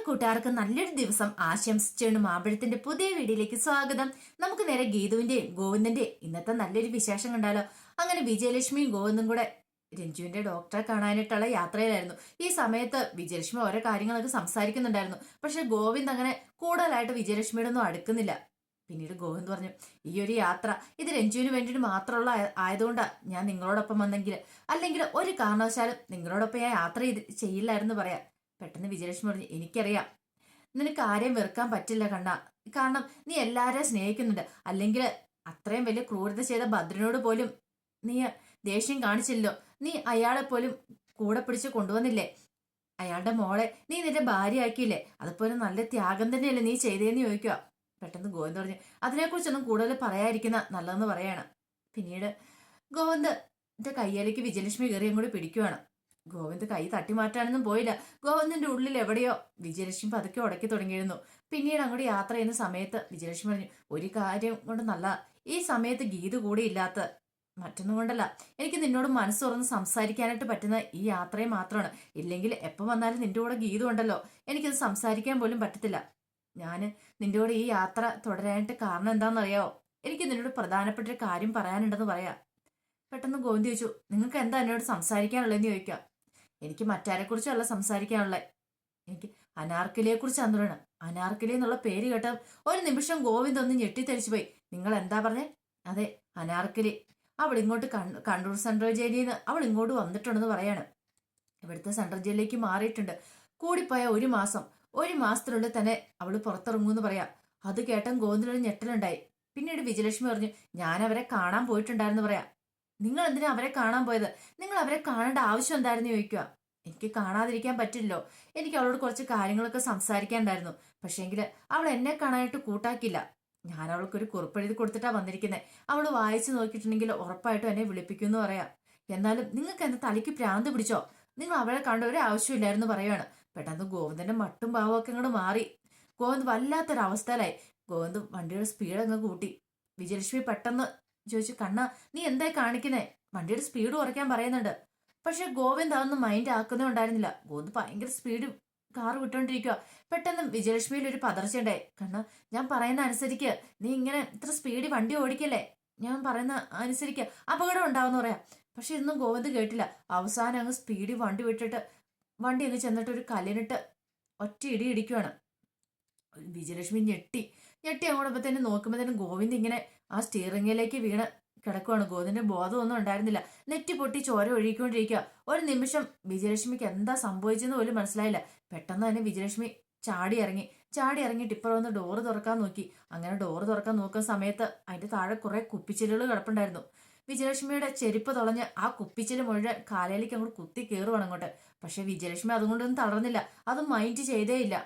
കൂട്ടുകാർക്ക് നല്ലൊരു ദിവസം ആശംസിച്ചുകൊണ്ട് മാമ്പഴത്തിന്റെ പുതിയ വീഡിയോയിലേക്ക് സ്വാഗതം. നമുക്ക് നേരെ ഗീതുവിന്റെയും ഗോവിന്ദന്റെയും ഇന്നത്തെ നല്ലൊരു വിശേഷം കണ്ടാലോ. അങ്ങനെ വിജയലക്ഷ്മിയും ഗോവിന്ദും കൂടെ രഞ്ജുവിന്റെ ഡോക്ടറെ കാണാനായിട്ടുള്ള യാത്രയിലായിരുന്നു. ഈ സമയത്ത് വിജയലക്ഷ്മി ഓരോ കാര്യങ്ങളൊക്കെ സംസാരിക്കുന്നുണ്ടായിരുന്നു. പക്ഷെ ഗോവിന്ദ് അങ്ങനെ കൂടുതലായിട്ട് വിജയലക്ഷ്മിയുടെ ഒന്നും അടുക്കുന്നില്ല. പിന്നീട് ഗോവിന്ദ് പറഞ്ഞു, ഈ ഒരു യാത്ര ഇത് രഞ്ജുവിന് വേണ്ടിയിട്ട് മാത്രമുള്ള ആയതുകൊണ്ടാ ഞാൻ നിങ്ങളോടൊപ്പം വന്നെങ്കിൽ, അല്ലെങ്കിൽ ഒരു കാരണവശാലും നിങ്ങളോടൊപ്പം ഞാൻ യാത്ര ചെയ്യില്ലായിരുന്നു പറയാം. പെട്ടെന്ന് വിജയലക്ഷ്മി പറഞ്ഞു, എനിക്കറിയാം നിനക്ക് ആരെയും വെറുക്കാൻ പറ്റില്ല കണ്ണ. കാരണം നീ എല്ലാരെയും സ്നേഹിക്കുന്നുണ്ട്. അല്ലെങ്കിൽ അത്രയും വലിയ ക്രൂരത ചെയ്ത ഭദ്രനോട് പോലും നീ ദേഷ്യം കാണിച്ചില്ലോ. നീ അയാളെ പോലും കൂടെ പിടിച്ച് കൊണ്ടുവന്നില്ലേ. അയാളുടെ മോളെ നീ നിന്റെ ഭാര്യയാക്കിയില്ലേ. അതുപോലെ നല്ല ത്യാഗം തന്നെയല്ലേ നീ ചെയ്തേന്ന് ചോദിക്കുക. പെട്ടെന്ന് ഗോവിന്ദ് പറഞ്ഞു, അതിനെക്കുറിച്ചൊന്നും കൂടുതൽ പറയാതിരിക്കുന്ന നല്ലതെന്ന് പറയാണ്. പിന്നീട് ഗോവിന്ദന്റെ കയ്യിലേക്ക് വിജയലക്ഷ്മി കയറിയും കൂടി പിടിക്കുവാണ്. ഗോവിന്ദ് കൈ തട്ടി മാറ്റാനൊന്നും പോയില്ല. ഗോവിന്ദന്റെ ഉള്ളിൽ എവിടെയോ വിജയലക്ഷ്മി പതുക്കെ ഉടക്കി തുടങ്ങിയിരുന്നു. പിന്നീട് അങ്ങോട്ട് യാത്ര ചെയ്യുന്ന സമയത്ത് വിജയലക്ഷ്മി പറഞ്ഞു, ഒരു കാര്യം കൊണ്ട് നല്ല ഈ സമയത്ത് ഗീത കൂടി ഇല്ലാത്ത മറ്റൊന്നും കൊണ്ടല്ല, എനിക്ക് നിന്നോട് മനസ്സ് തുറന്ന് സംസാരിക്കാനായിട്ട് പറ്റുന്ന ഈ യാത്രയും മാത്രമാണ്. ഇല്ലെങ്കിൽ എപ്പോൾ വന്നാലും നിന്റെ കൂടെ ഗീത ഉണ്ടല്ലോ, എനിക്കത് സംസാരിക്കാൻ പോലും പറ്റത്തില്ല. ഞാൻ നിന്റെ കൂടെ ഈ യാത്ര തുടരാനായിട്ട് കാരണം എന്താണെന്നറിയാവോ? എനിക്ക് നിന്നോട് പ്രധാനപ്പെട്ട ഒരു കാര്യം പറയാനുണ്ടെന്ന് പറയാം. പെട്ടെന്ന് ഗോവിന്ദ് ചോദിച്ചു, നിങ്ങൾക്ക് എന്താ എന്നോട് സംസാരിക്കാനുള്ളതെന്ന് ചോദിക്കാം. എനിക്ക് മറ്റാരെ കുറിച്ചല്ല സംസാരിക്കാനുള്ളത്, എനിക്ക് അനാർക്കലിയെ കുറിച്ച് അന്തരാണ്. അനാർക്കലി എന്നുള്ള പേര് കേട്ട ഒരു നിമിഷം ഗോവിന്ദ് ഒന്ന് ഞെട്ടിത്തെറിച്ചു പോയി. നിങ്ങൾ എന്താ പറഞ്ഞേ? അതെ, അനാർക്കലി. അവൾ ഇങ്ങോട്ട് കണ്ണൂർ സെൻട്രൽ ജയിലിൽ നിന്ന് അവൾ ഇങ്ങോട്ട് വന്നിട്ടുണ്ടെന്ന് പറയാണ്. ഇവിടുത്തെ സെൻട്രൽ ജയിലിലേക്ക് മാറിയിട്ടുണ്ട്. കൂടിപ്പോയ ഒരു മാസത്തിനുള്ളിൽ തന്നെ അവൾ പുറത്തിറങ്ങുമെന്ന് പറയാം. അത് കേട്ടൻ ഗോവിന്ദിനൊരു ഞെട്ടലുണ്ടായി. പിന്നീട് വിജയലക്ഷ്മി പറഞ്ഞു, ഞാൻ അവരെ കാണാൻ പോയിട്ടുണ്ടായിരുന്നു പറയാം. നിങ്ങൾ എന്തിനാ അവരെ കാണാൻ പോയത്? നിങ്ങൾ അവരെ കാണേണ്ട ആവശ്യം എന്തായിരുന്നു ചോദിക്കുക. എനിക്ക് കാണാതിരിക്കാൻ പറ്റില്ലോ. എനിക്ക് അവളോട് കുറച്ച് കാര്യങ്ങളൊക്കെ സംസാരിക്കാനുണ്ടായിരുന്നു. പക്ഷേങ്കിൽ അവൾ എന്നെ കാണാനായിട്ട് കൂട്ടാക്കില്ല. ഞാൻ അവൾക്കൊരു കുറിപ്പെഴുതി കൊടുത്തിട്ടാ വന്നിരിക്കുന്നത്. അവൾ വായിച്ചു നോക്കിയിട്ടുണ്ടെങ്കിൽ ഉറപ്പായിട്ടും എന്നെ വിളിപ്പിക്കുമെന്ന് പറയാം. എന്നാലും നിങ്ങൾക്ക് എന്താ തലയ്ക്ക് ഭ്രാന്ത് പിടിച്ചോ? നിങ്ങൾ അവളെ കണ്ട ഒരു ആവശ്യമില്ലായിരുന്നു പറയുകയാണ്. പെട്ടെന്ന് ഗോവിന്ദന്റെ മട്ടും ഭാവമൊക്കെ അങ്ങോട്ട് മാറി. ഗോവിന്ദ് വല്ലാത്തൊരവസ്ഥയിലായി. ഗോവിന്ദ് വണ്ടിയുടെ സ്പീഡ് അങ്ങ് കൂട്ടി. വിജയലക്ഷ്മി പെട്ടെന്ന് ചോദിച്ചു, കണ്ണ നീ എന്തായി കാണിക്കുന്നേ? വണ്ടിയുടെ സ്പീഡ് കുറയ്ക്കാൻ പറയുന്നുണ്ട്. പക്ഷെ ഗോവിന്ദ് അതൊന്നും മൈൻഡ് ആക്കുന്നേ ഉണ്ടായിരുന്നില്ല. ഗോവിന്ദ് ഭയങ്കര സ്പീഡ് കാർ വിട്ടോണ്ടിരിക്കുക. പെട്ടെന്ന് വിജയലക്ഷ്മിയിൽ ഒരു പതർച്ചയുണ്ടായി. കണ്ണ ഞാൻ പറയുന്ന അനുസരിക്ക്, നീ ഇങ്ങനെ ഇത്ര സ്പീഡിൽ വണ്ടി ഓടിക്കല്ലേ, ഞാൻ പറയുന്ന അനുസരിക്ക്, അപകടം ഉണ്ടാവുമെന്ന് പറയാം. പക്ഷെ ഇതൊന്നും ഗോവിന്ദ് കേട്ടില്ല. അവസാനം അങ്ങ് സ്പീഡിൽ വണ്ടി വിട്ടിട്ട് വണ്ടി അങ്ങ് ചെന്നിട്ട് ഒരു കല്ലിനിട്ട് ഒറ്റ ഇടി ഇടിക്കുവാണ്. വിജയലക്ഷ്മി ഞെട്ടി അങ്ങോട്ടപ്പത്തേനും നോക്കുമ്പോഴത്തേനും ഗോവിന്ദ് ഇങ്ങനെ ആ സ്റ്റീറിംഗിലേക്ക് വീണ് കിടക്കുവാണ്. ഗോവിന്ദിന്റെ ബോധമൊന്നും ഉണ്ടായിരുന്നില്ല. നെറ്റി പൊട്ടി ചോര ഒഴുകിക്കൊണ്ടിരിക്കുക. ഒരു നിമിഷം വിജയലക്ഷ്മിക്ക് എന്താ സംഭവിച്ചെന്ന് പോലും മനസ്സിലായില്ല. പെട്ടെന്ന് തന്നെ വിജയലക്ഷ്മി ചാടി ഇറങ്ങിയിട്ട് ഇപ്പുറം ഒന്ന് ഡോറ് തുറക്കാൻ നോക്കി. അങ്ങനെ ഡോറ് തുറക്കാൻ നോക്കുന്ന സമയത്ത് അതിന്റെ താഴെ കുറെ കുപ്പിച്ചില്ലുകൾ കിടപ്പുണ്ടായിരുന്നു. വിജയലക്ഷ്മിയുടെ ചെരുപ്പ് തുളഞ്ഞ് ആ കുപ്പിച്ചില് മുഴുവൻ കാലയിലേക്ക് അങ്ങോട്ട് കുത്തി കയറുവാണ് അങ്ങോട്ട്. പക്ഷെ വിജയലക്ഷ്മി അതുകൊണ്ടൊന്നും തളർന്നില്ല. അത് മൈൻഡ് ചെയ്തേയില്ല.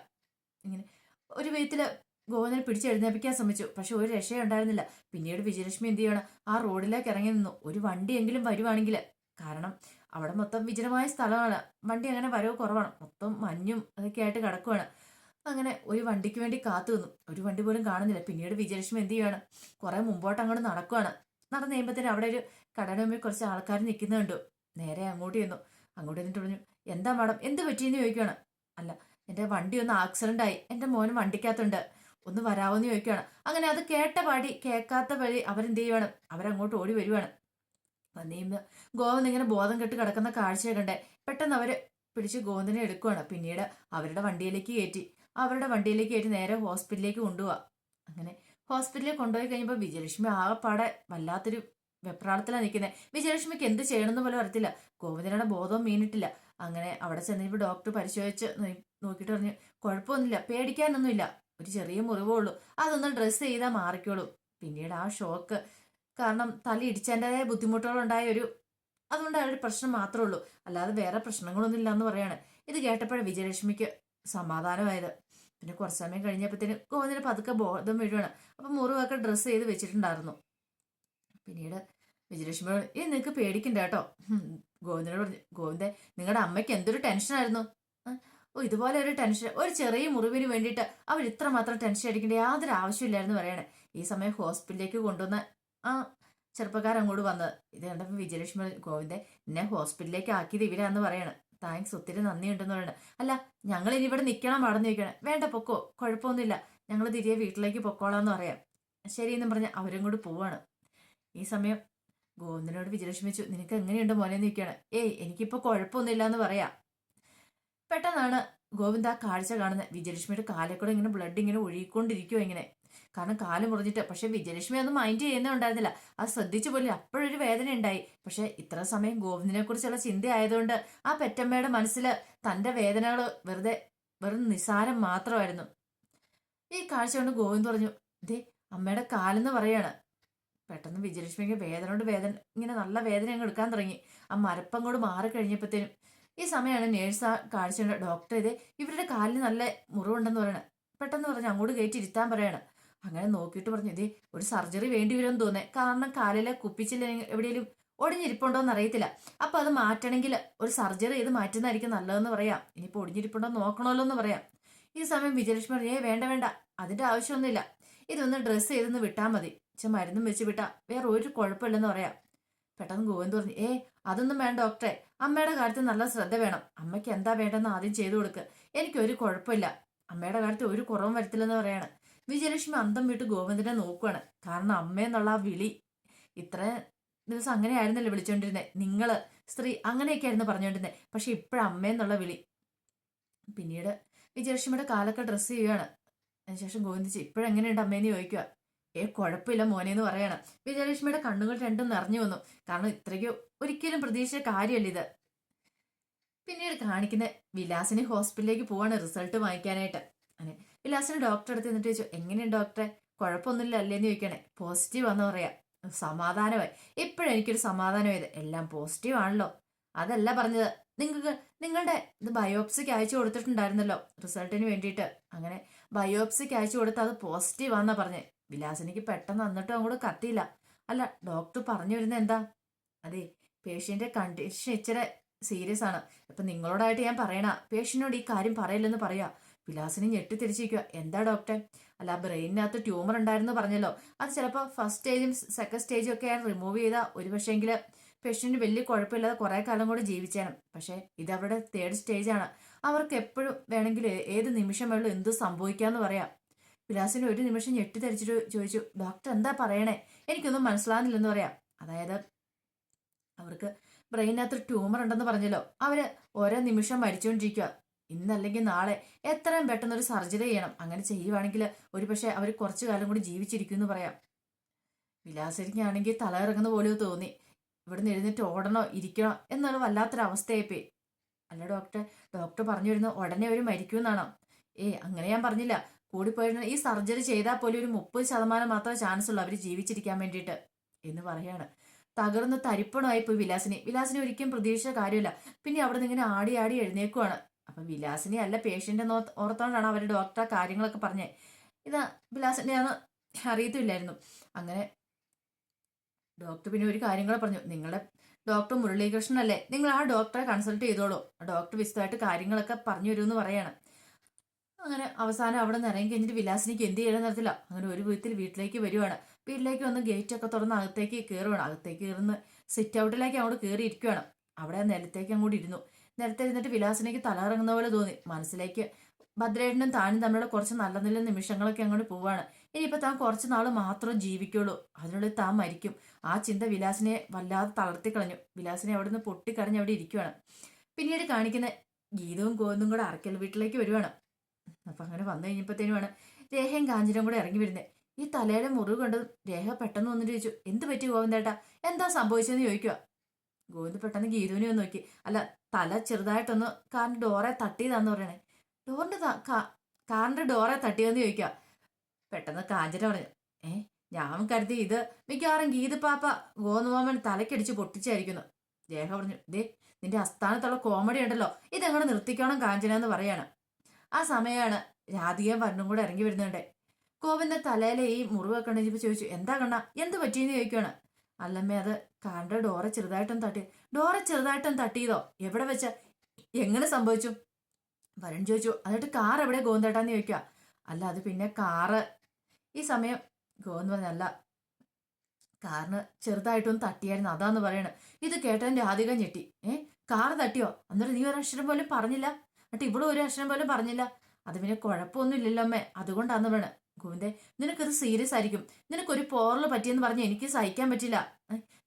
ഇങ്ങനെ ഒരു വിധത്തില് ഗോവിന്ദനെ പിടിച്ചെഴുന്നേപ്പിക്കാൻ ശ്രമിച്ചു. പക്ഷെ ഒരു രക്ഷയുണ്ടായിരുന്നില്ല. പിന്നീട് വിജയലക്ഷ്മി എന്ത് ചെയ്യണം, ആ റോഡിലേക്ക് ഇറങ്ങി നിന്നു. ഒരു വണ്ടിയെങ്കിലും വരുവാണെങ്കിൽ, കാരണം അവിടെ മൊത്തം വിജനമായ സ്ഥലമാണ്. വണ്ടി അങ്ങനെ വരവ് കുറവാണ്. മൊത്തം മഞ്ഞും അതൊക്കെ ആയിട്ട് കിടക്കുവാണ്. അങ്ങനെ ഒരു വണ്ടിക്ക് വേണ്ടി കാത്തു നിന്നു. ഒരു വണ്ടി പോലും കാണുന്നില്ല. പിന്നീട് വിജയലക്ഷ്മി എന്ത് ചെയ്യാണ്, കുറെ മുമ്പോട്ട് അങ്ങോട്ട് നടക്കുവാണ്. നടന്നു കഴിയുമ്പോഴത്തേന് അവിടെ ഒരു കടയുടെ മുമ്പിൽ കുറച്ച് ആൾക്കാർ നിൽക്കുന്നത് കണ്ടു. നേരെ അങ്ങോട്ട് ചെന്നു. അങ്ങോട്ട് എന്നിട്ട് പറഞ്ഞു, എന്താ മാഡം, എന്ത് പറ്റിയെന്ന് ചോദിക്കുകയാണ്. അല്ല, എന്റെ വണ്ടി ഒന്ന് ആക്സിഡന്റ് ആയി, എന്റെ മോന് വണ്ടിക്കകത്തുണ്ട്, ഒന്ന് വരാവോന്ന് ചോദിക്കുകയാണ്. അങ്ങനെ അത് കേട്ട പാടി കേൾക്കാത്ത വഴി അവരെന്ത് ചെയ്യുവാണ്, അവരങ്ങോട്ട് ഓടി വരുവാണ്. വന്നേന്ന് ഗോവിന്ദ് ഇങ്ങനെ ബോധം കെട്ട് കിടക്കുന്ന കാഴ്ച കണ്ടേ. പെട്ടെന്ന് അവര് പിടിച്ച് ഗോവിന്ദിനെ എടുക്കുവാണ്. പിന്നീട് അവരുടെ വണ്ടിയിലേക്ക് കയറ്റി നേരെ ഹോസ്പിറ്റലിലേക്ക് കൊണ്ടുപോവാ. അങ്ങനെ ഹോസ്പിറ്റലിൽ കൊണ്ടുപോയി കഴിഞ്ഞപ്പോൾ വിജയലക്ഷ്മി ആകെപ്പാടെ വല്ലാത്തൊരു വെപ്രാളത്തിലാണ് നിൽക്കുന്നത്. വിജയലക്ഷ്മിക്ക് എന്ത് ചെയ്യണമെന്ന് പോലും അറിയത്തില്ല. ഗോവിന്ദനുടെ ബോധവും വീണിട്ടില്ല. അങ്ങനെ അവിടെ ചെന്നപ്പോൾ ഡോക്ടർ പരിശോധിച്ച് നോക്കിയിട്ട് പറഞ്ഞു, കുഴപ്പമൊന്നുമില്ല, പേടിക്കാനൊന്നുമില്ല, ഒരു ചെറിയ മുറിവേ ഉള്ളൂ, അതൊന്ന് ഡ്രസ്സ് ചെയ്താൽ മാറിക്കോളൂ. പിന്നീട് ആ ഷോക്ക് കാരണം തല ഇടിച്ചതിൻ്റെതായ ബുദ്ധിമുട്ടുകളുണ്ടായ അതുകൊണ്ടായ ഒരു പ്രശ്നം മാത്രമേ ഉള്ളൂ, അല്ലാതെ വേറെ പ്രശ്നങ്ങളൊന്നും ഇല്ല എന്ന് പറയാണ്. ഇത് കേട്ടപ്പോഴാണ് വിജയലക്ഷ്മിക്ക് സമാധാനമായത്. പിന്നെ കുറച്ച് സമയം കഴിഞ്ഞപ്പോഴത്തേന് ഗോവിന്ദന് പതുക്കെ ബോധം വീഴുവാണ്. അപ്പൊ മുറിവൊക്കെ ഡ്രസ്സ് ചെയ്ത് വെച്ചിട്ടുണ്ടായിരുന്നു. പിന്നീട് വിജയലക്ഷ്മി ഇത് നിനക്ക് പേടിക്കണ്ട കേട്ടോ. ഗോവിന്ദനോട് പറഞ്ഞു, ഗോവിന്ദ നിങ്ങളുടെ അമ്മയ്ക്ക് എന്തൊരു ടെൻഷനായിരുന്നു. ഓ, ഇതുപോലെ ഒരു ടെൻഷൻ, ഒരു ചെറിയ മുറിവിന് വേണ്ടിയിട്ട് അവർ ഇത്രമാത്രം ടെൻഷൻ അടിക്കേണ്ട യാതൊരു ആവശ്യമില്ലായിരുന്നു പറയണേ. ഈ സമയം ഹോസ്പിറ്റലിലേക്ക് കൊണ്ടുവന്ന ആ ചെറുപ്പക്കാരൻ അങ്ങോട്ട് വന്നത് ഇത് കണ്ടപ്പോൾ വിജയലക്ഷ്മി, ഗോവിന്ദൻ എന്നെ ഹോസ്പിറ്റലിലേക്ക് ആക്കിയത് ഇവരാന്ന് പറയണേ. താങ്ക്സ്, ഒത്തിരി നന്ദിയുണ്ടെന്ന് പറയണേ. അല്ല, ഞങ്ങൾ ഇനി ഇവിടെ നിൽക്കണം പാടെന്ന് ചോദിക്കണേ. വേണ്ട, പൊക്കോ, കുഴപ്പമൊന്നുമില്ല, ഞങ്ങൾ തിരികെ വീട്ടിലേക്ക് പൊക്കോളാന്ന് പറയാം. ശരിയെന്നും പറഞ്ഞ് അവരും കൂടി പോവാണ്. ഈ സമയം ഗോവിന്ദനോട് വിജയലക്ഷ്മി വെച്ചു, നിനക്ക് എങ്ങനെയുണ്ട് മോനെന്ന് ചോദിക്കുകയാണ്. ഏയ്, എനിക്കിപ്പോൾ കുഴപ്പമൊന്നുമില്ല എന്ന് പറയാം. പെട്ടെന്നാണ് ഗോവിന്ദ ആ കാഴ്ച കാണുന്നത്. വിജയലക്ഷ്മിയുടെ കാലേക്കൂടെ ഇങ്ങനെ ബ്ലഡ് ഇങ്ങനെ ഒഴുകിക്കൊണ്ടിരിക്കുവോ ഇങ്ങനെ. കാരണം കാല് മുറിഞ്ഞിട്ട്. പക്ഷെ വിജയലക്ഷ്മി ഒന്നും മൈൻഡ് ചെയ്യുന്നുണ്ടായിരുന്നില്ല. അത് ശ്രദ്ധിച്ചു പോലും. അപ്പോഴൊരു വേദന ഉണ്ടായി. പക്ഷെ ഇത്ര സമയം ഗോവിന്ദനെ കുറിച്ചുള്ള ചിന്ത ആയതുകൊണ്ട് ആ പെറ്റമ്മയുടെ മനസ്സിൽ തന്റെ വേദനകൾ വെറും നിസാരം മാത്രമായിരുന്നു. ഈ കാഴ്ച കൊണ്ട് ഗോവിന്ദ് പറഞ്ഞു, ദേ അമ്മയുടെ കാലെന്ന് പറയാണ്. പെട്ടെന്ന് വിജയലക്ഷ്മിക്ക് വേദന ഇങ്ങനെ നല്ല വേദന അങ്ങ് എടുക്കാൻ തുടങ്ങി. ആ മരപ്പം കൂടെ മാറിക്കഴിഞ്ഞപ്പോഴത്തേനും ഈ സമയമാണ് നേഴ്സ് ആ കാഴ്ചയുടെ ഡോക്ടർ ഇത് ഇവരുടെ കാലിന് നല്ല മുറിവുണ്ടെന്ന് പറയണേ. പെട്ടെന്ന് പറഞ്ഞു അങ്ങോട്ട് കയറ്റി ഇരുത്താൻ പറയാണ്. അങ്ങനെ നോക്കിയിട്ട് പറഞ്ഞു, ഇതേ ഒരു സർജറി വേണ്ടി വരുമെന്ന് തോന്നേ. കാരണം കാലിലെ കുപ്പിച്ചില്ല എവിടെയെങ്കിലും ഒടിഞ്ഞിരിപ്പുണ്ടോ എന്ന് അറിയത്തില്ല. അപ്പൊ അത് മാറ്റണമെങ്കിൽ ഒരു സർജറി ചെയ്ത് മാറ്റുന്നതായിരിക്കും നല്ലതെന്ന് പറയാം. ഇനിയിപ്പോൾ ഒടിഞ്ഞിരിപ്പുണ്ടോ നോക്കണമല്ലോ എന്ന് പറയാം. ഈ സമയം വിജയലക്ഷ്മി പറഞ്ഞു, വേണ്ട വേണ്ട, അതിന്റെ ആവശ്യമൊന്നുമില്ല, ഇതൊന്ന് ഡ്രസ്സ് ചെയ്തൊന്ന് വിട്ടാൽ മതി, മരുന്നും വെച്ച് വിട്ടാ വേറെ ഒരു കുഴപ്പമില്ലെന്ന് പറയാം. പെട്ടെന്ന് ഗോവിന്ദ് പറഞ്ഞു, അതൊന്നും വേണ്ട ഡോക്ടറെ, അമ്മയുടെ കാര്യത്തിൽ നല്ല ശ്രദ്ധ വേണം. അമ്മയ്ക്ക് എന്താ വേണ്ടെന്ന് ആദ്യം ചെയ്തു കൊടുക്ക്, എനിക്കൊരു കുഴപ്പമില്ല, അമ്മയുടെ കാര്യത്തിൽ ഒരു കുറവും വരത്തില്ലെന്ന് പറയാണ്. വിജയലക്ഷ്മി അന്തം വിട്ട് ഗോവിന്ദനെ നോക്കുവാണ്. കാരണം അമ്മയെന്നുള്ള ആ വിളി ഇത്ര ദിവസം അങ്ങനെ ആയിരുന്നല്ലോ വിളിച്ചോണ്ടിരുന്നത്. നിങ്ങള് സ്ത്രീ അങ്ങനെയൊക്കെ ആയിരുന്നു പറഞ്ഞോണ്ടിരുന്നത്. പക്ഷെ ഇപ്പോഴമ്മയെന്നുള്ള വിളി. പിന്നീട് വിജയലക്ഷ്മിയുടെ കാലൊക്കെ ഡ്രസ്സ് ചെയ്യുകയാണ്. അതിനുശേഷം ഗോവിന്ദിച്ച് ഇപ്പോഴെങ്ങനെയുണ്ട് അമ്മേന്ന് ചോദിക്കുക. കുഴപ്പമില്ല മോനെന്ന് പറയണം. വിജയലക്ഷ്മിയുടെ കണ്ണുകൾ രണ്ടും നിറഞ്ഞു വന്നു. കാരണം ഇത്രയ്ക്ക് ഒരിക്കലും പ്രതീക്ഷിച്ച കാര്യമല്ല ഇത്. പിന്നീട് കാണിക്കുന്ന വിലാസിനി ഹോസ്പിറ്റലിലേക്ക് പോവാണ് റിസൾട്ട് വാങ്ങിക്കാനായിട്ട്. അങ്ങനെ വിലാസിന് ഡോക്ടറെ അടുത്ത് എന്നിട്ട് ചോദിച്ചു, എങ്ങനെയുണ്ട് ഡോക്ടറെ, കുഴപ്പമൊന്നുമില്ല അല്ലേന്ന് ചോദിക്കണേ. പോസിറ്റീവ് ആണെന്ന് പറയാം. സമാധാനമായി. ഇപ്പോഴെനിക്കൊരു സമാധാനമായത്. എല്ലാം പോസിറ്റീവ് ആണല്ലോ. അതല്ല പറഞ്ഞത്, നിങ്ങളുടെ ഇത് ബയോപ്സിക്ക് അയച്ചു കൊടുത്തിട്ടുണ്ടായിരുന്നല്ലോ റിസൾട്ടിന് വേണ്ടിയിട്ട്. അങ്ങനെ ബയോപ്സിക്ക് അയച്ചു കൊടുത്ത് അത് പോസിറ്റീവ് ആണെന്നാ പറഞ്ഞേ. വിലാസിനിക്ക് പെട്ടെന്ന് എന്നിട്ടും അങ്ങോട്ട് കത്തിയില്ല. അല്ല, ഡോക്ടർ പറഞ്ഞു വരുന്നത് എന്താ? അതെ, പേഷ്യന്റെ കണ്ടീഷൻ ഇച്ചിരി സീരിയസ് ആണ്. ഇപ്പൊ നിങ്ങളോടായിട്ട് ഞാൻ പറയണ, പേഷ്യന്റിനോട് ഈ കാര്യം പറയില്ലെന്ന് പറയാ. വിലാസിനി ഞെട്ടിത്തിരിച്ചിരിക്കുക. എന്താ ഡോക്ടർ? അല്ല, ബ്രെയിനിനകത്ത് ട്യൂമർ ഉണ്ടായിരുന്നു പറഞ്ഞല്ലോ. അത് ചിലപ്പോൾ ഫസ്റ്റ് സ്റ്റേജും സെക്കൻഡ് സ്റ്റേജും ഒക്കെയാണ് റിമൂവ് ചെയ്ത ഒരു പക്ഷേങ്കിൽ പേഷ്യന്റ് വലിയ കുഴപ്പമില്ലാതെ കുറെ കാലം കൂടെ ജീവിച്ചാണ്. പക്ഷെ ഇത് അവരുടെ തേർഡ് സ്റ്റേജ് ആണ്. അവർക്ക് എപ്പോഴും വേണമെങ്കിൽ ഏത് നിമിഷം വേണം എന്ത് സംഭവിക്കാന്ന് പറയാം. വിലാസിന് ഒരു നിമിഷം ഞെട്ടിത്തരിച്ചിട്ട് ചോദിച്ചു, ഡോക്ടർ എന്താ പറയണേ, എനിക്കൊന്നും മനസ്സിലാകുന്നില്ലെന്ന് പറയാം. അതായത് അവർക്ക് ബ്രെയിനകത്ത് ട്യൂമർ ഉണ്ടെന്ന് പറഞ്ഞല്ലോ. അവര് ഓരോ നിമിഷം മരിച്ചുകൊണ്ടിരിക്കുക. ഇന്നല്ലെങ്കിൽ നാളെ എത്രയും പെട്ടെന്ന് ഒരു സർജറി ചെയ്യണം. അങ്ങനെ ചെയ്യുവാണെങ്കിൽ ഒരു പക്ഷെ അവർ കുറച്ചു കാലം കൂടി ജീവിച്ചിരിക്കും എന്ന് പറയാം. വിലാസിനിക്കാണെങ്കിൽ തല ഇറങ്ങുന്ന പോലെ തോന്നി. ഇവിടുന്ന് എഴുന്നേറ്റ് ഓടണോ ഇരിക്കണോ എന്നുള്ള വല്ലാത്തൊരവസ്ഥയായിപ്പോയി. അല്ല ഡോക്ടർ പറഞ്ഞു വരുന്നത് ഉടനെ അവർ മരിക്കുമെന്നാണോ? അങ്ങനെ ഞാൻ പറഞ്ഞില്ല. കൂടിപ്പോയിരുന്ന ഈ സർജറി ചെയ്താൽ പോലും ഒരു 30% മാത്രമേ ചാൻസ് ഉള്ളൂ അവർ ജീവിച്ചിരിക്കാൻ വേണ്ടിയിട്ട് എന്ന് പറയാണ്. തകർന്ന് തരിപ്പണമായിപ്പോയി വിലാസിനി ഒരിക്കലും പ്രതീക്ഷിച്ച കാര്യമില്ല. പിന്നെ അവിടെ നിന്ന് ഇങ്ങനെ ആടി ആടി എഴുന്നേക്കുവാണ്. അപ്പൊ വിലാസിനി അല്ല പേഷ്യന്റ് ഓർത്തോണ്ടാണ് അവർ ഡോക്ടർ കാര്യങ്ങളൊക്കെ പറഞ്ഞേ. ഇത് വിലാസിനെയാന്ന് അറിയത്തില്ലായിരുന്നു. അങ്ങനെ ഡോക്ടർ പിന്നെ ഒരു കാര്യങ്ങൾ പറഞ്ഞു, നിങ്ങളുടെ ഡോക്ടർ മുരളീകൃഷ്ണൻ അല്ലേ, നിങ്ങൾ ആ ഡോക്ടറെ കൺസൾട്ട് ചെയ്തോളൂ, ഡോക്ടർ വിശദമായിട്ട് കാര്യങ്ങളൊക്കെ പറഞ്ഞു വരുമെന്ന് പറയാണ്. അങ്ങനെ അവസാനം അവിടെ നിന്ന് ഇറങ്ങി കഴിഞ്ഞിട്ട് വിലാസിനിക്ക് എന്ത് ചെയ്യണമെന്ന് അറിയത്തില്ല. അങ്ങനെ ഒരു വിധത്തിൽ വീട്ടിലേക്ക് വരുവാണ്. വീട്ടിലേക്ക് വന്ന് ഗേറ്റ് ഒക്കെ തുറന്ന് അകത്തേക്ക് കയറുവാണ്. അകത്തേക്ക് കയറുന്ന സിറ്റ് ഔട്ടിലേക്ക് അങ്ങോട്ട് കയറി ഇരിക്കുകയാണ്. അവിടെ നിലത്തേക്ക് അങ്ങോട്ട് ഇരുന്നു. നിലത്ത് ഇരുന്നിട്ട് വിലാസിനിക്ക് തലയിറങ്ങുന്ന പോലെ തോന്നി. മനസ്സിലേക്ക് ഭദ്രേട്ടനും താനും തമ്മിലുള്ള കുറച്ച് നല്ല നല്ല നിമിഷങ്ങളൊക്കെ അങ്ങോട്ട് പോവാണ്. ഇനിയിപ്പോൾ താൻ കുറച്ച് നാൾ മാത്രം ജീവിക്കുള്ളൂ, അതിനുള്ളിൽ താൻ മരിക്കും. ആ ചിന്ത വിലാസിനെ വല്ലാതെ തളർത്തിക്കളഞ്ഞു. വിലാസിനെ അവിടെ നിന്ന് പൊട്ടിക്കരഞ്ഞ് അവിടെ ഇരിക്കുവാണ്. പിന്നീട് കാണിക്കുന്ന ഗീതവും ഗോവിന്ദും കൂടെ അറക്കൽ വീട്ടിലേക്ക് വരുവാണ്. അപ്പൊ അങ്ങനെ വന്നു കഴിഞ്ഞപ്പോഴത്തേനുമാണ് രേഖയും കാഞ്ചനും കൂടെ ഇറങ്ങി വരുന്നത്. ഈ തലയിലെ മുറിവ് കണ്ട് രേഖ പെട്ടെന്ന് വന്നിട്ട് ചോദിച്ചു, എന്ത് പറ്റി ഗോവിന്ദേട്ടാ, എന്താ സംഭവിച്ചതെന്ന് ചോദിക്കുക. ഗോവിന്ദ് പെട്ടെന്ന് ഗീതുവിനെ ഒന്ന് നോക്കി. അല്ല, തല ചെറുതായിട്ടൊന്ന് കാറിന്റെ ഡോറെ തട്ടിയതാന്ന് പറയണേ. കാറിന്റെ ഡോറെ തട്ടിയെന്ന് ചോദിക്കുക. പെട്ടെന്ന് കാഞ്ചന പറഞ്ഞു, ഞാൻ കരുതി ഇത് മിക്കവാറും ഗീത് പാപ്പ ഗോന്നുമാമൻ തലക്കടിച്ച് പൊട്ടിച്ചായിരിക്കുന്നു. രേഖ പറഞ്ഞു, നിന്റെ അസ്ഥാനത്തുള്ള കോമഡി ഉണ്ടല്ലോ, ഇതെങ്ങനെ നിർത്തിക്കണം കാഞ്ചന എന്ന് പറയാണ്. ആ സമയമാണ് രാധികയും വരനും കൂടെ ഇറങ്ങി വരുന്നുണ്ട്. ഗോവിന്ദ തലയിലെ ഈ മുറിവൊക്കെ ഉണ്ടെങ്കിൽ ചോദിച്ചു, എന്താ കണ്ണ, എന്ത് പറ്റിയെന്ന് ചോദിക്കുകയാണ്. അല്ലമ്മേ, അത് കാറിന്റെ ഡോറെ ചെറുതായിട്ടും തട്ടിയതോ, എവിടെ വെച്ച, എങ്ങനെ സംഭവിച്ചു? വരൻ ചോദിച്ചു. എന്നിട്ട് കാർ എവിടെ ഗോവിന്ദേട്ടാന്ന് ചോദിക്കുക. അല്ല, അത് പിന്നെ കാറ്. ഈ സമയം ഗോവിന്ദ് പറഞ്ഞല്ല, കാറിന് ചെറുതായിട്ടൊന്ന് തട്ടിയായിരുന്നു, അതാന്ന് പറയണ. ഇത് കേട്ടതിന്റെ രാധിക ഞെട്ടി. കാറ് തട്ടിയോ? എന്നിട്ട് നീ ഒരു അക്ഷരം പോലും പറഞ്ഞില്ല. എന്നിട്ട് ഇവിടെ ഒരു അക്ഷരം പോലും പറഞ്ഞില്ല. അത് പിന്നെ കുഴപ്പമൊന്നും ഇല്ലല്ലോ അമ്മേ, അതുകൊണ്ടാന്ന് വേണ. ഗോവിന്ദേ, നിനക്കത് സീരിയസ് ആയിരിക്കും. നിനക്കൊരു പോറല് പറ്റിയെന്ന് പറഞ്ഞ് എനിക്ക് സഹിക്കാൻ പറ്റില്ല.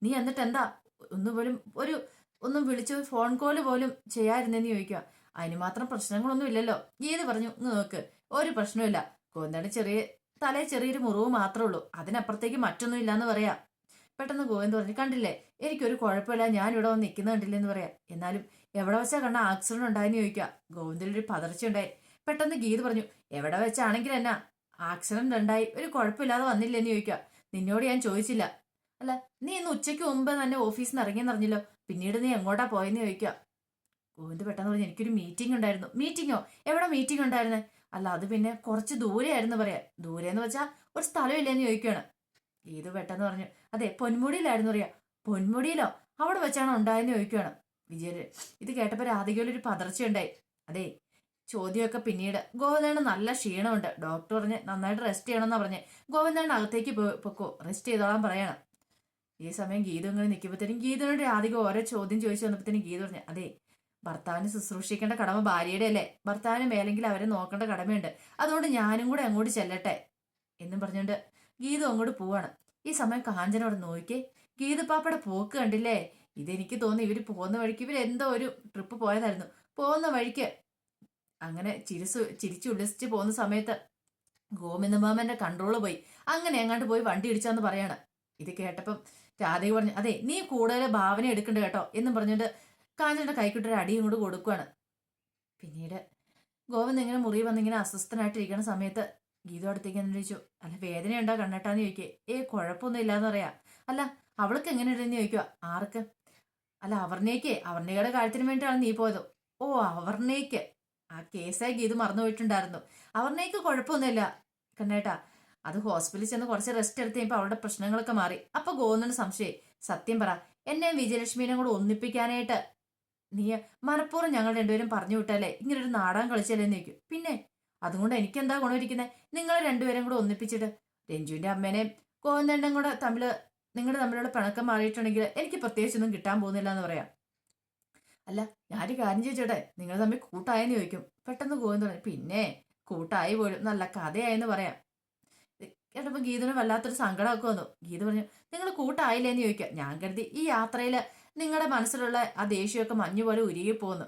നീ എന്നിട്ട് എന്താ ഒന്നുപോലും ഒന്നും വിളിച്ച് ഫോൺ കോള് പോലും ചെയ്യാതിരുന്നെന്ന് ചോദിക്കുക. അതിന് മാത്രം പ്രശ്നങ്ങളൊന്നും ഇല്ലല്ലോ. ഏത് പറഞ്ഞു നോക്ക്, ഒരു പ്രശ്നമില്ല. ഗോവിന്ദയുടെ തലയിൽ ചെറിയൊരു മുറിവ് മാത്രമേ ഉള്ളൂ, അതിനപ്പുറത്തേക്ക് മറ്റൊന്നും ഇല്ലാന്ന് പറയാ. പെട്ടെന്ന് ഗോവിന്ദ് പറഞ്ഞു, കണ്ടില്ലേ എനിക്കൊരു കുഴപ്പമില്ല, ഞാൻ ഇവിടെ വന്ന് നിൽക്കുന്ന കണ്ടില്ലേ എന്ന് പറയാം. എന്നാലും എവിടെ വെച്ചാ കണ്ട ആക്സിഡന്റ് ഉണ്ടായെന്ന് ചോദിക്കുക. ഗോവിന്ദിലൊരു പതർച്ച ഉണ്ടായി. പെട്ടെന്ന് ഗീത് പറഞ്ഞു, എവിടെ വെച്ചാണെങ്കിൽ എന്നാ ആക്സിഡന്റ് ഉണ്ടായി, ഒരു കുഴപ്പമില്ലാതെ വന്നില്ലെന്ന് ചോദിക്കുക. നിന്നോട് ഞാൻ ചോദിച്ചില്ല. അല്ല, നീ ഇന്ന് ഉച്ചയ്ക്ക് മുമ്പ് തന്നെ ഓഫീസിൽ നിന്ന് ഇറങ്ങിയെന്ന് അറിഞ്ഞല്ലോ, പിന്നീട് നീ എങ്ങോട്ടാ പോയെന്ന് ചോദിക്കുക. ഗോവിന്ദ് പെട്ടെന്ന് പറഞ്ഞു, എനിക്കൊരു മീറ്റിംഗ് ഉണ്ടായിരുന്നു. മീറ്റിങ്ങോ? എവിടെ മീറ്റിംഗ് ഉണ്ടായിരുന്നേ? അല്ല, അത് പിന്നെ കുറച്ച് ദൂരെയായിരുന്നു പറയാ. ദൂരെന്ന് വെച്ചാൽ ഒരു സ്ഥലമില്ലെന്ന് ചോദിക്കുകയാണ്. ഗീതു പെട്ടെന്ന് പറഞ്ഞു, അതെ പൊന്മുടിയിലായിരുന്നു പറയാ. പൊന്മുടിയിലോ? അവിടെ വെച്ചാണോ ഉണ്ടായെന്ന് ചോദിക്കുകയാണ്. വിജയ് ഇത് കേട്ടപ്പോൾ രാധികയിലൊരു പതർച്ചയുണ്ടായി. അതെ, ചോദ്യമൊക്കെ പിന്നീട്. ഗോവിന്ദന് നല്ല ക്ഷീണമുണ്ട്, ഡോക്ടർ പറഞ്ഞ് നന്നായിട്ട് റെസ്റ്റ് ചെയ്യണമെന്നാ പറഞ്ഞ്. ഗോവിന്ദൻ അകത്തേക്ക് പൊക്കോ, റെസ്റ്റ് ചെയ്തോളാൻ പറയണം. ഈ സമയം ഗീതു ഇങ്ങനെ നിൽക്കുമ്പോഴത്തേനും ഗീതുവിനോട് രാധിക ഓരോ ചോദ്യം ചോദിച്ചു വന്നപ്പോഴത്തേനും ഗീതു പറഞ്ഞു, അതെ ഭർത്താവിന് ശുശ്രൂഷിക്കേണ്ട കടമ ഭാര്യയുടെ അല്ലേ, ഭർത്താവിന് മേലെങ്കിൽ അവരെ നോക്കേണ്ട കടമയുണ്ട്, അതുകൊണ്ട് ഞാനും കൂടെ അങ്ങോട്ട് ചെല്ലട്ടെ എന്നും പറഞ്ഞുകൊണ്ട് ഗീതു അങ്ങോട്ട് പോവാണ്. ഈ സമയം കാഞ്ചനോട് നോക്കിക്കേ, ഗീതു പാപ്പയുടെ പോക്ക് കണ്ടില്ലേ? ഇതെനിക്ക് തോന്നി ഇവര് പോകുന്ന വഴിക്ക് ഇവരെന്തോ ഒരു ട്രിപ്പ് പോയതായിരുന്നു. പോകുന്ന വഴിക്ക് അങ്ങനെ ചിരിച്ചുല്ലസിച്ച് പോകുന്ന സമയത്ത് ഗോവിന്ദമാമന്റെ കൺട്രോള് പോയി, അങ്ങനെ എങ്ങാണ്ട് പോയി വണ്ടി ഇടിച്ചാന്ന് പറയാണ്. ഇത് കേട്ടപ്പം രാധിക പറഞ്ഞു, അതെ നീ കൂടുതൽ ഭാവന എടുക്കണ്ട കേട്ടോ എന്നും പറഞ്ഞിട്ട് കാഞ്ചന്റെ കൈക്കിട്ടൊരു അടിയും കൂടെ കൊടുക്കുകയാണ്. പിന്നീട് ഗോവിന്ദ് ഇങ്ങനെ മുറി വന്നിങ്ങനെ അസ്വസ്ഥനായിട്ടിരിക്കുന്ന സമയത്ത് ഗീതു അടുത്തേക്ക് എന്ന് ചോദിച്ചു, അല്ല വേദനയുണ്ടോ കണ്ണട്ടാന്ന് ചോദിക്കേ. കുഴപ്പമൊന്നും ഇല്ലാന്ന് പറയാ. അല്ല അവൾക്ക് എങ്ങനെ ഉണ്ടെന്ന് ചോദിക്കുക. ആർക്ക്? അല്ല അവർണയുടെ കാര്യത്തിന് വേണ്ടിയാണ് നീ പോയത്. ഓ അവർണയ്ക്ക്, ആ കേസായി ഗീതു മറന്നുപോയിട്ടുണ്ടായിരുന്നു. അവർണയ്ക്ക് കുഴപ്പമൊന്നുമില്ല കണ്ണേട്ടാ, അത് ഹോസ്പിറ്റലിൽ ചെന്ന് കുറച്ച് റെസ്റ്റ് എടുത്ത് കഴിയുമ്പോൾ അവരുടെ പ്രശ്നങ്ങളൊക്കെ മാറി. അപ്പൊ ഗോവിന്ദന് സംശയം, സത്യം പറ എന്നെ വിജയലക്ഷ്മിനെ കൂടെ ഒന്നിപ്പിക്കാനായിട്ട് നീ മനഃപൂർവ്വം ഞങ്ങൾ രണ്ടുപേരും പറഞ്ഞു വിട്ടല്ലേ, ഇങ്ങനെ ഒരു നാടകം കളിച്ചല്ലേ എന്ന് ചോദിക്കും. പിന്നെ അതുകൊണ്ട് എനിക്കെന്താ ഗുണമിരിക്കുന്നത്? നിങ്ങൾ രണ്ടുപേരും കൂടെ ഒന്നിപ്പിച്ചിട്ട് രഞ്ജുവിന്റെ അമ്മേനെയും ഗോവിന്ദനും കൂടെ നിങ്ങൾ തമ്മിലുള്ള പിണക്കം മാറിയിട്ടുണ്ടെങ്കിൽ എനിക്ക് പ്രത്യേകിച്ചൊന്നും കിട്ടാൻ പോകുന്നില്ല എന്ന് പറയാം. അല്ല ഞാനൊരു കാര്യം ചോദിച്ചോട്ടെ, നിങ്ങൾ തമ്മിൽ കൂട്ടായെന്ന് ചോദിക്കും. പെട്ടെന്ന് ഗോവിന്ദൻ പറഞ്ഞു, പിന്നെ കൂട്ടായി പോലും നല്ല കഥയായെന്ന് പറയാം. കേട്ടപ്പോൾ ഗീതന് വല്ലാത്തൊരു സങ്കടമൊക്കെ വന്നു. ഗീത പറഞ്ഞു, നിങ്ങൾ കൂട്ടായില്ലേന്ന് ചോദിക്കുക. ഞാൻ കരുതി ഈ യാത്രയിൽ നിങ്ങളുടെ മനസ്സിലുള്ള ആ ദേഷ്യമൊക്കെ മഞ്ഞു പോലെ ഉരുകി പോകുന്നു.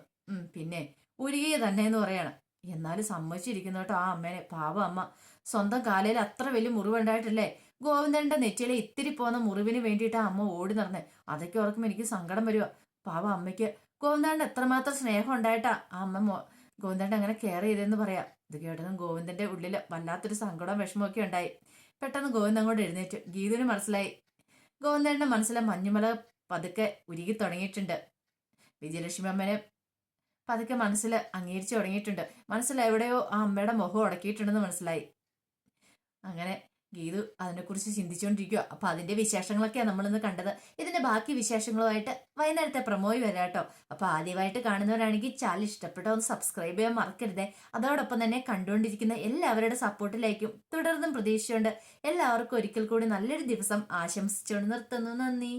പിന്നെ ഉരുകിയ തന്നെ എന്ന് പറയാണ്. എന്നാലും സമ്മതിച്ചിരിക്കുന്നു കേട്ടോ ആ അമ്മേനെ. പാവം അമ്മ, സ്വന്തം കാലയിൽ അത്ര വലിയ മുറിവുണ്ടായിട്ടല്ലേ ഗോവിന്ദന്റെ നെറ്റിയിലെ ഇത്തിരി പോകുന്ന മുറിവിന് വേണ്ടിയിട്ട് ആ അമ്മ ഓടി നടന്നേ. അതൊക്കെ ഓർക്കുമ്പോൾ എനിക്ക് സങ്കടം വരുക. പാവം അമ്മയ്ക്ക് ഗോവിന്ദന്റെ എത്രമാത്രം സ്നേഹം ഉണ്ടായിട്ടാ ആ അമ്മ ഗോവിന്ദന്റെ അങ്ങനെ കെയർ ചെയ്തെന്ന് പറയാം. ഇത് കേട്ടതും ഗോവിന്ദന്റെ ഉള്ളിൽ വല്ലാത്തൊരു സങ്കടവും വിഷമമൊക്കെ ഉണ്ടായി. പെട്ടെന്ന് ഗോവിന്ദൻ അങ്ങോട്ട് എഴുന്നേറ്റു. ഗീതുവിന് മനസ്സിലായി ഗോവിന്ദന്റെ മനസ്സിലെ മഞ്ഞുമല പതുക്കെ ഉരുകി തുടങ്ങിയിട്ടുണ്ട്. വിജയലക്ഷ്മി അമ്മനെ പതുക്കെ മനസ്സിൽ അംഗീകരിച്ചു തുടങ്ങിയിട്ടുണ്ട്. മനസ്സിൽ എവിടെയോ ആ അമ്മയുടെ മുഖം ഉടക്കിയിട്ടുണ്ടെന്ന് മനസ്സിലായി. അങ്ങനെ ഗീതു അതിനെക്കുറിച്ച് ചിന്തിച്ചുകൊണ്ടിരിക്കുക. അപ്പൊ അതിന്റെ വിശേഷങ്ങളൊക്കെയാണ് നമ്മളിന്ന് കണ്ടത്. ഇതിന്റെ ബാക്കി വിശേഷങ്ങളുമായിട്ട് വൈകുന്നേരത്തെ പ്രമോയി വരാട്ടോ. അപ്പൊ ആദ്യമായിട്ട് കാണുന്നവരാണെങ്കിൽ ചാനൽ ഇഷ്ടപ്പെട്ടോ ഒന്ന് സബ്സ്ക്രൈബ് ചെയ്യാൻ മറക്കരുതേ. അതോടൊപ്പം തന്നെ കണ്ടുകൊണ്ടിരിക്കുന്ന എല്ലാവരുടെ സപ്പോർട്ടിലേക്കും തുടർന്നും പ്രതീക്ഷിച്ചുകൊണ്ട് എല്ലാവർക്കും ഒരിക്കൽ കൂടി നല്ലൊരു ദിവസം ആശംസിച്ചുകൊണ്ട് നിർത്തുന്നു. നന്ദി.